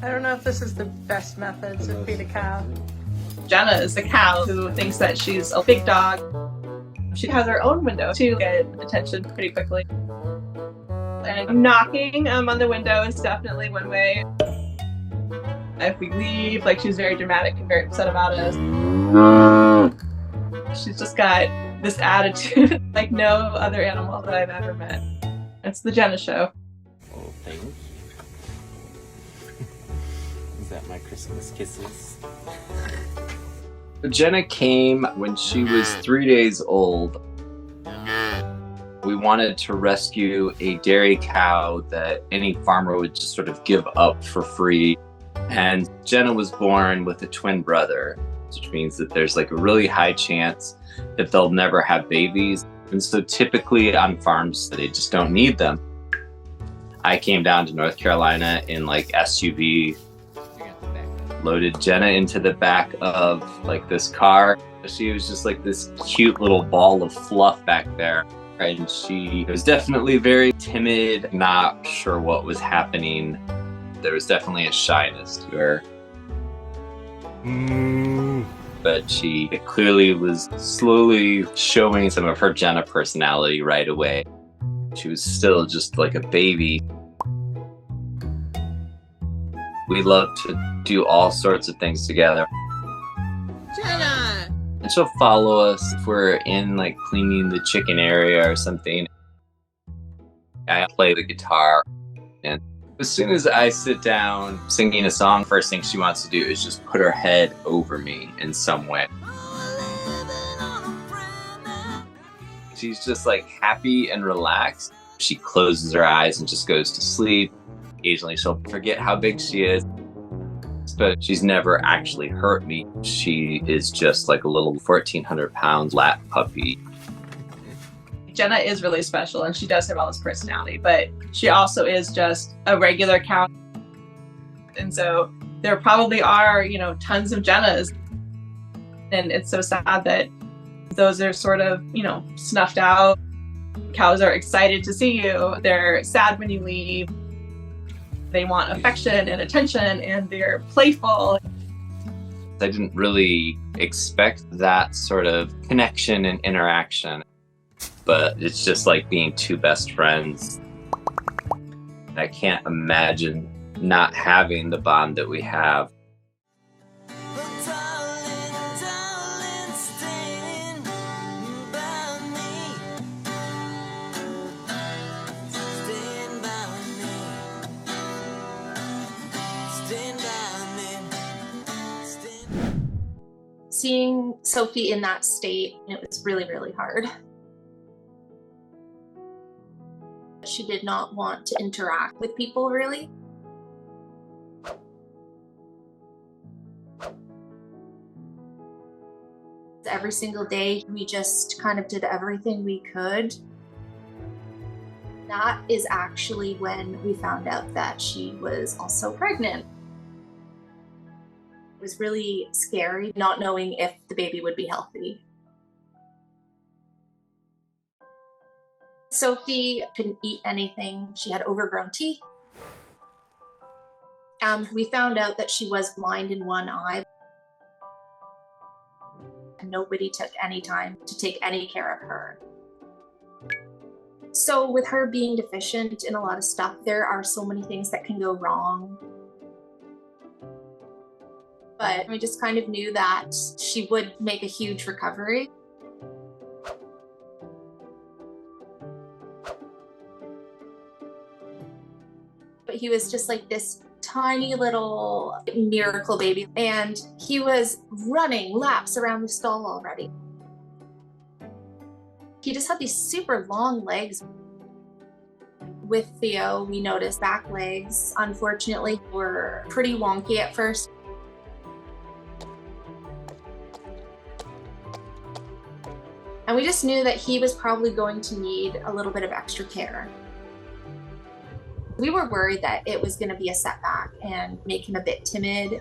I don't know if this is the best method to feed a cow. Jenna is the cow who thinks that she's a big dog. She has her own window to get attention pretty quickly. And knocking on the window is definitely one way. If we leave, like, she's very dramatic and very upset about us. She's just got this attitude like no other animal that I've ever met. It's the Jenna show. Little thing. Is that my Christmas kisses? Jenna came when she was 3 days old. We wanted to rescue a dairy cow that any farmer would just sort of give up for free. And Jenna was born with a twin brother, which means that there's like a really high chance that they'll never have babies. And so typically on farms, they just don't need them. I came down to North Carolina in like SUV, loaded Jenna into the back of like this car. She was just like this cute little ball of fluff back there. And she was definitely very timid, not sure what was happening. There was definitely a shyness to her. But she clearly was slowly showing some of her Jenna personality right away. She was still just like a baby. We love to do all sorts of things together. Jenna! And she'll follow us if we're in like cleaning the chicken area or something. I play the guitar, and as soon as I sit down singing a song, first thing she wants to do is just put her head over me in some way. She's just like happy and relaxed. She closes her eyes and just goes to sleep. Occasionally she'll forget how big she is, but she's never actually hurt me. She is just like a little 1,400-pound lap puppy. Jenna is really special and she does have all this personality, but she also is just a regular cow. And so there probably are, tons of Jennas. And it's so sad that those are sort of, snuffed out. Cows are excited to see you. They're sad when you leave. They want affection and attention, and they're playful. I didn't really expect that sort of connection and interaction, but it's just like being two best friends. I can't imagine not having the bond that we have. Seeing Sophie in that state, it was really, really hard. She did not want to interact with people, really. Every single day, we just kind of did everything we could. That is actually when we found out that she was also pregnant. It was really scary, not knowing if the baby would be healthy. Sophie couldn't eat anything. She had overgrown teeth. We found out that she was blind in one eye. Nobody took any time to take any care of her. So with her being deficient in a lot of stuff, there are so many things that can go wrong. But we just kind of knew that she would make a huge recovery. But he was just like this tiny little miracle baby, and he was running laps around the stall already. He just had these super long legs. With Theo, we noticed back legs, unfortunately, were pretty wonky at first. And we just knew that he was probably going to need a little bit of extra care. We were worried that it was going to be a setback and make him a bit timid,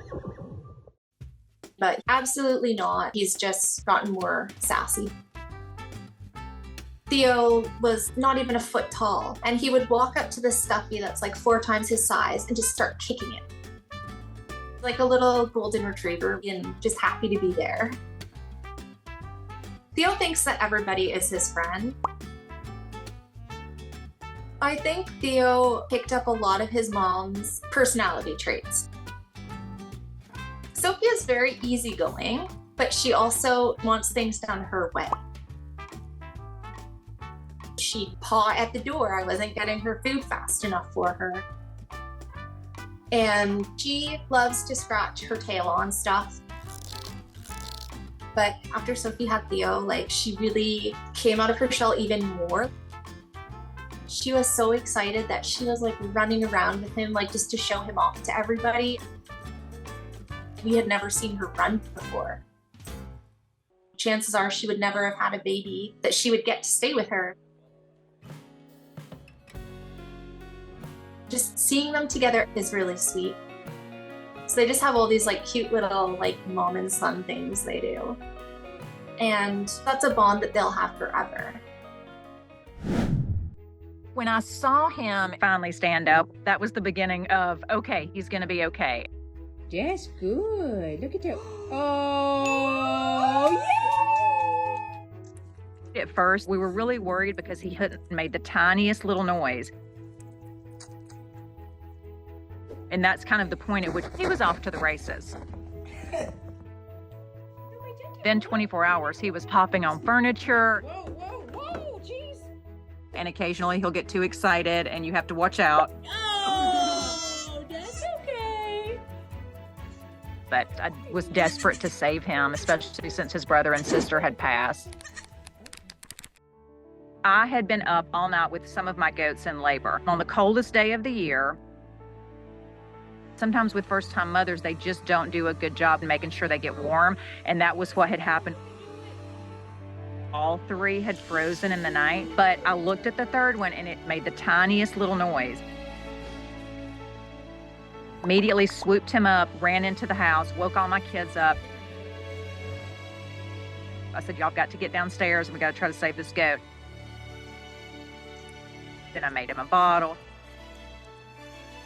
but absolutely not. He's just gotten more sassy. Theo was not even a foot tall, and he would walk up to this stuffy that's like 4 times his size and just start kicking it. like a little golden retriever and just happy to be there. Theo thinks that everybody is his friend. I think Theo picked up a lot of his mom's personality traits. Sophie is very easygoing, but she also wants things done her way. She'd paw at the door. I wasn't getting her food fast enough for her. And she loves to scratch her tail on stuff. But after Sophie had Theo, like, she really came out of her shell even more. She was so excited that she was like running around with him, like just to show him off to everybody. We had never seen her run before. Chances are she would never have had a baby that she would get to stay with her. Just seeing them together is really sweet. So they just have all these like cute little like mom and son things they do. And that's a bond that they'll have forever. When I saw him finally stand up, that was the beginning of, okay, he's gonna be okay. That's good. Look at that. Oh, yeah! At first, we were really worried because he hadn't made the tiniest little noise. And that's kind of the point at which he was off to the races. Then 24 hours, he was popping on furniture. Whoa, whoa, whoa, jeez. And occasionally he'll get too excited and you have to watch out. Oh, that's okay. But I was desperate to save him, especially since his brother and sister had passed. I had been up all night with some of my goats in labor. On the coldest day of the year, sometimes with first-time mothers, they just don't do a good job in making sure they get warm, and that was what had happened. All three had frozen in the night, but I looked at the third one and it made the tiniest little noise. Immediately swooped him up, ran into the house, woke all my kids up. I said, y'all got to get downstairs and we got to try to save this goat. Then I made him a bottle.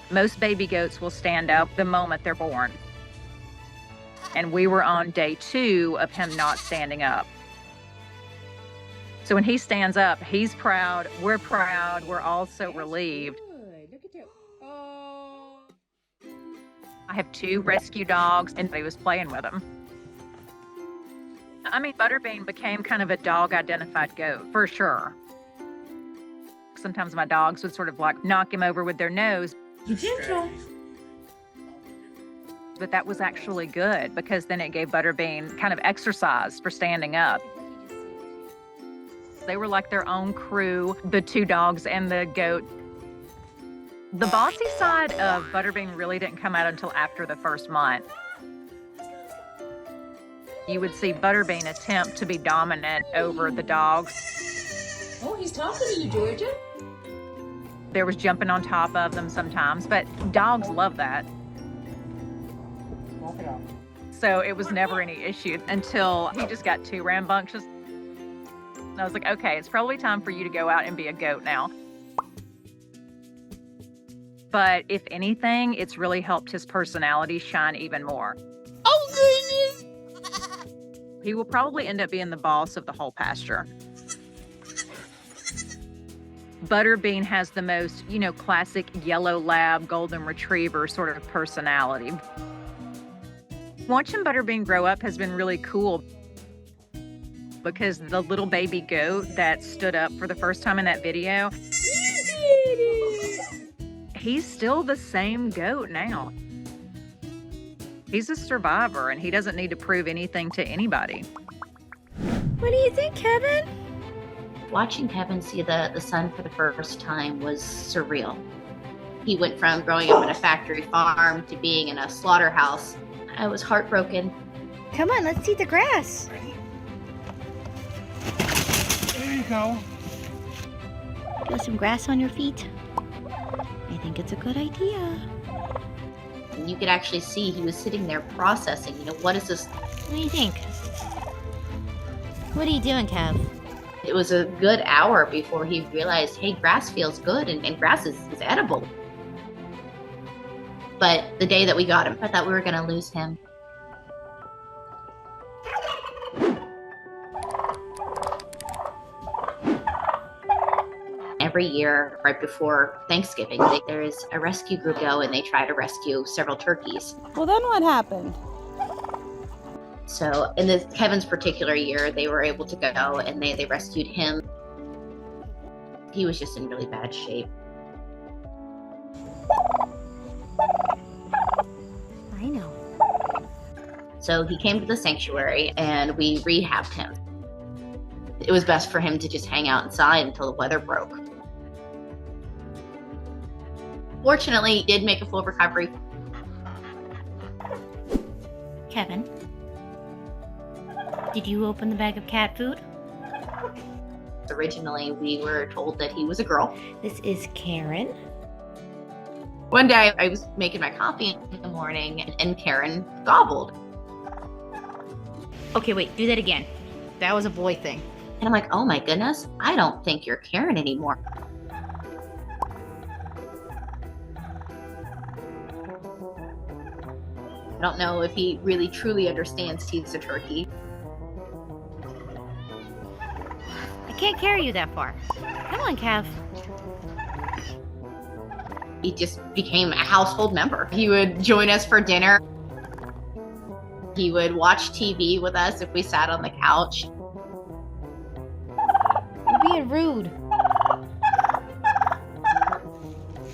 Most baby goats will stand up the moment they're born. And we were on day 2 of him not standing up. So when he stands up, he's proud, we're all so relieved. Good. Look at that. Oh. I have 2 rescue dogs and he was playing with them. I mean, Butterbean became kind of a dog identified goat, for sure. Sometimes my dogs would sort of like knock him over with their nose. But that was actually good because then it gave Butterbean kind of exercise for standing up. They were like their own crew, the 2 dogs and the goat. The bossy side of Butterbean really didn't come out until after the first month. You would see Butterbean attempt to be dominant over the dogs. Oh, he's talking to you, Georgia. There was jumping on top of them sometimes, but dogs love that. So it was never any issue until he just got too rambunctious. And I was like, okay, it's probably time for you to go out and be a goat now. But if anything, it's really helped his personality shine even more. Oh, goodness. He will probably end up being the boss of the whole pasture. Butterbean has the most, classic yellow lab, golden retriever sort of personality. Watching Butterbean grow up has been really cool because the little baby goat that stood up for the first time in that video, he's still the same goat now. He's a survivor and he doesn't need to prove anything to anybody. What do you think, Kevin? Watching Kevin see the sun for the first time was surreal. He went from growing up in a factory farm to being in a slaughterhouse. I was heartbroken. Come on, let's see the grass. There you go. Put some grass on your feet. I think it's a good idea. And you could actually see he was sitting there processing, what is this? What do you think? What are you doing, Kev? It was a good hour before he realized, hey, grass feels good and grass is edible. But the day that we got him, I thought we were going to lose him. Every year, right before Thanksgiving, there's a rescue group go and they try to rescue several turkeys. Well, then what happened? So in Kevin's particular year, they were able to go and they rescued him. He was just in really bad shape. I know. So he came to the sanctuary and we rehabbed him. It was best for him to just hang out inside until the weather broke. Fortunately, he did make a full recovery. Kevin, did you open the bag of cat food? Originally, we were told that he was a girl. This is Karen. One day, I was making my coffee in the morning and Karen gobbled. Okay, wait, do that again. That was a boy thing. And I'm like, oh my goodness, I don't think you're Karen anymore. I don't know if he really truly understands he's a turkey. I can't carry you that far. Come on, Kev. He just became a household member. He would join us for dinner. He would watch TV with us if we sat on the couch. You're being rude.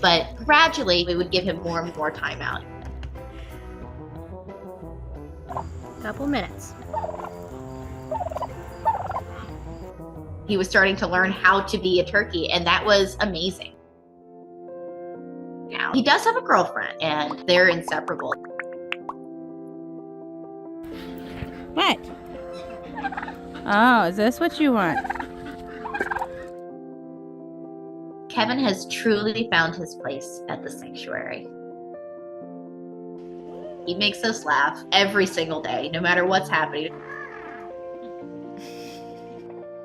But gradually, we would give him more and more time out. Couple minutes. He was starting to learn how to be a turkey, and that was amazing. Now, he does have a girlfriend, and they're inseparable. What? Oh, is this what you want? Kevin has truly found his place at the sanctuary. He makes us laugh every single day, no matter what's happening.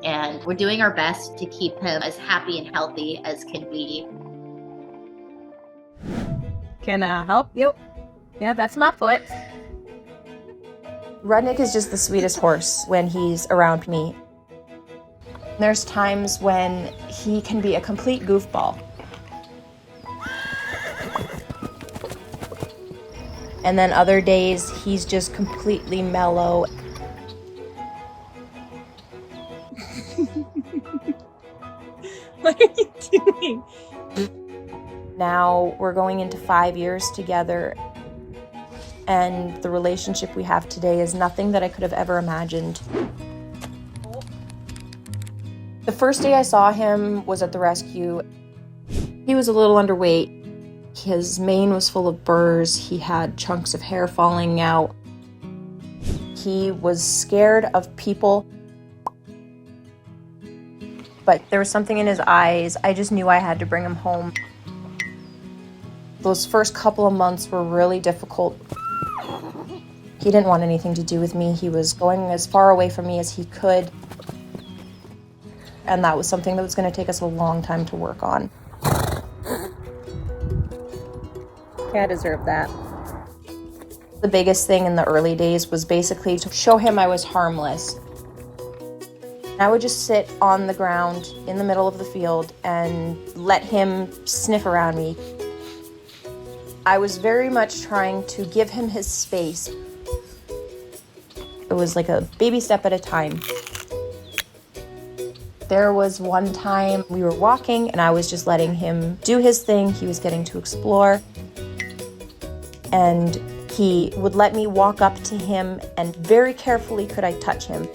And we're doing our best to keep him as happy and healthy as can be. Can I help you? Yeah, that's my foot. Rudnik is just the sweetest horse when he's around me. There's times when he can be a complete goofball. And then other days, he's just completely mellow. What are you doing? Now we're going into 5 years together, and the relationship we have today is nothing that I could have ever imagined. The first day I saw him was at the rescue. He was a little underweight. His mane was full of burrs. He had chunks of hair falling out. He was scared of people. But there was something in his eyes. I just knew I had to bring him home. Those first couple of months were really difficult. He didn't want anything to do with me. He was going as far away from me as he could. And that was something that was going to take us a long time to work on. I deserve that. The biggest thing in the early days was basically to show him I was harmless. I would just sit on the ground in the middle of the field and let him sniff around me. I was very much trying to give him his space. It was like a baby step at a time. There was one time we were walking and I was just letting him do his thing. He was getting to explore. And he would let me walk up to him and very carefully could I touch him.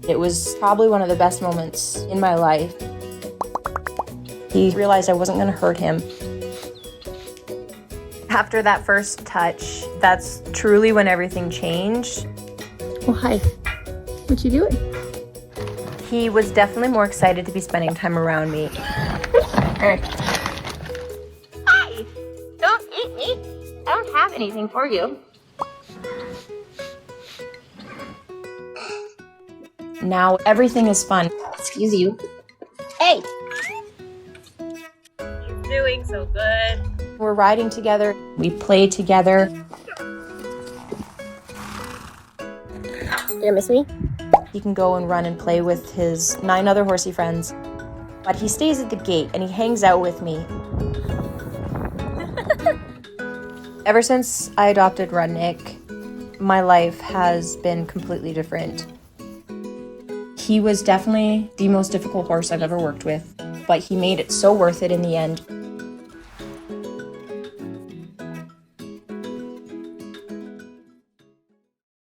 It was probably one of the best moments in my life. He realized I wasn't going to hurt him. After that first touch, that's truly when everything changed. Oh, hi. What you doing? He was definitely more excited to be spending time around me. Hi! Don't eat me! I don't have anything for you. Now everything is fun. Excuse you. Hey! You're doing so good. We're we're riding together. We play together. You gonna miss me? He can go and run and play with his 9 other horsey friends. But he stays at the gate and he hangs out with me. Ever since I adopted Rudnik, my life has been completely different. He was definitely the most difficult horse I've ever worked with, but he made it so worth it in the end.